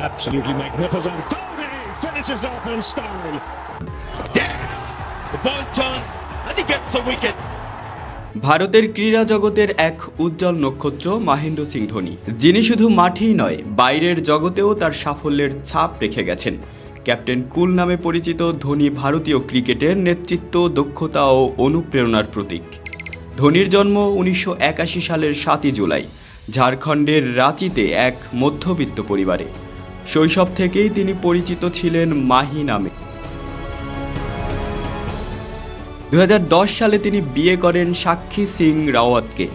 Absolutely magnificent. Dhoni finishes off in style. Yeah! The ball turns and he gets a wicket. ভারতের ক্রীড়া জগতের এক উজ্জ্বল নক্ষত্র মহেন্দ্র সিং ধোনি, যিনি শুধু মাঠেই নয় বাইরের জগতেও তার সাফল্যের ছাপ রেখে গেছেন। ক্যাপ্টেন কুল নামে পরিচিত ধোনি ভারতীয় ক্রিকেটের নেতৃত্ব, দক্ষতা ও অনুপ্রেরণার প্রতীক। ধোনির জন্ম 1981 সালের 7 জুলাই ঝাড়খণ্ডের রাঁচিতে এক মধ্যবিত্ত পরিবারে। শৈশব থেকেই তিনি পরিচিত ছিলেন মাহি নামে। 2010 সালে তিনি বিয়ে করেন সাক্ষী সিং রাওয়াতকে।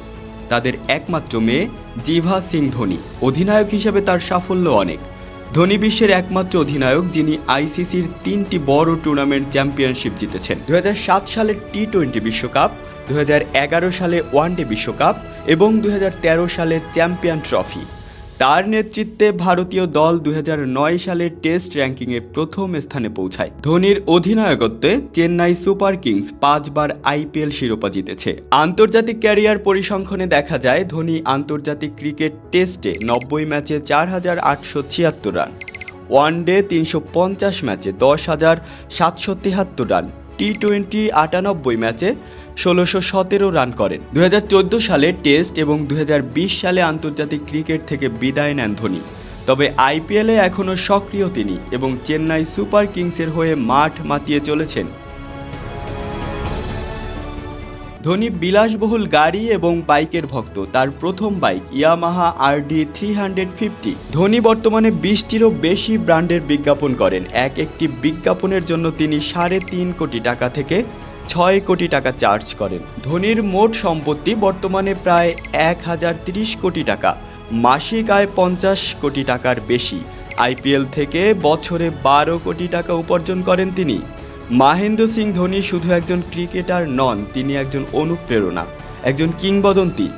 তাদের একমাত্র মেয়ে জিভা সিং ধোনি। অধিনায়ক হিসেবে তার সাফল্য অনেক। ধোনি বিশ্বের একমাত্র অধিনায়ক যিনি আইসিসির 3টি বড় টুর্নামেন্ট চ্যাম্পিয়নশিপ জিতেছেন: 2007 সালের টি-20 বিশ্বকাপ, 2011 সালে ওয়ানডে বিশ্বকাপ এবং 2013 সালে চ্যাম্পিয়ন ট্রফি। তার নেতৃত্বে ভারতীয় দল 2009 সালে টেস্ট র্যাঙ্কিংয়ে প্রথম স্থানে পৌঁছায়। ধোনির অধিনায়কত্বে চেন্নাই সুপার কিংস 5 বার আইপিএল শিরোপা জিতেছে। আন্তর্জাতিক ক্যারিয়ার পরিসংখ্যানে দেখা যায় ধোনি আন্তর্জাতিক ক্রিকেট টেস্টে 90 ম্যাচে 4,876 রান, ওয়ানডে 350 ম্যাচে 10,773 রান, টি-20 98 ম্যাচে 1617 রান করেন। 2014 সালে টেস্ট এবং 2020 সালে আন্তর্জাতিক ক্রিকেট থেকে বিদায় নেন ধোনি। তবে আইপিএলে এখনও সক্রিয় তিনি এবং চেন্নাই সুপার কিংসের হয়ে মাঠ মাতিয়ে চলেছেন। ধোনি বিলাসবহুল গাড়ি এবং বাইকের ভক্ত। তার প্রথম বাইক ইয়ামাহা আরডি 350। ধোনি বর্তমানে 20টিরও বেশি ব্র্যান্ডের বিজ্ঞাপন করেন। একটি বিজ্ঞাপনের জন্য তিনি 3.5 কোটি টাকা থেকে 6 কোটি টাকা চার্জ করেন। ধোনির মোট সম্পত্তি বর্তমানে প্রায় 1030 কোটি টাকা, মাসিক আয় 50 কোটি টাকার বেশি। আইপিএল থেকে বছরে 12 কোটি টাকা উপার্জন করেন তিনি। মহেন্দ্র সিং ধোনি শুধু একজন ক্রিকেটার নন, তিনি একজন অনুপ্রেরণা, একজন কিংবদন্তি।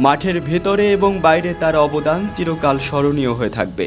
মাঠের ভেতরে এবং বাইরে তার অবদান চিরকাল স্মরণীয় হয়ে থাকবে।